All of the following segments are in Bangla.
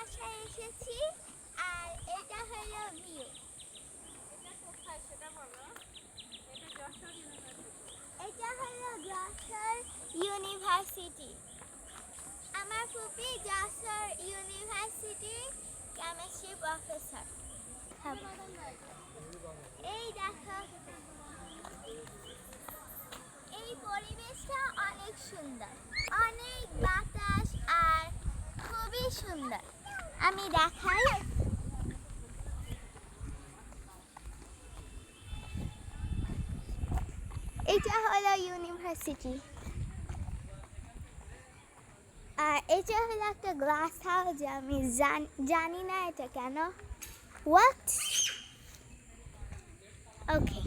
বাসায় এসেছি আর এটা হলো ভিউ। এটা হলো যশোর ইউনিভার্সিটি। আমার ফুপি যশোর ইউনিভার্সিটি কেমিস্ট্রি প্রফেসর। এই দেখো, এই পরিবেশটা অনেক সুন্দর, অনেক বাতাস আর খুবই সুন্দর। আমি দেখাই, এটা হলো ইউনিভার্সিটি আর এটা হলো একটা গ্লাস হাউস। আমি জানি না এটা কেন। হোয়াট? ওকে,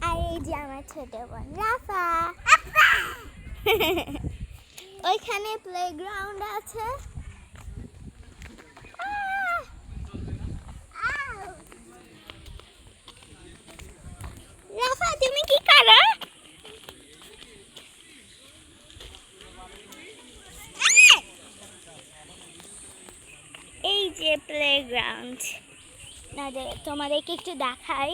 আর এই যে আমার ছোট বোন রাফা। ওইখানে প্লেগ্রাউন্ড আছে। রাফা তুমি কি করো? এই যে প্লেগ্রাউন্ড, না তোমাদেরকে একটু দেখাই।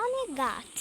অনেক গাছ।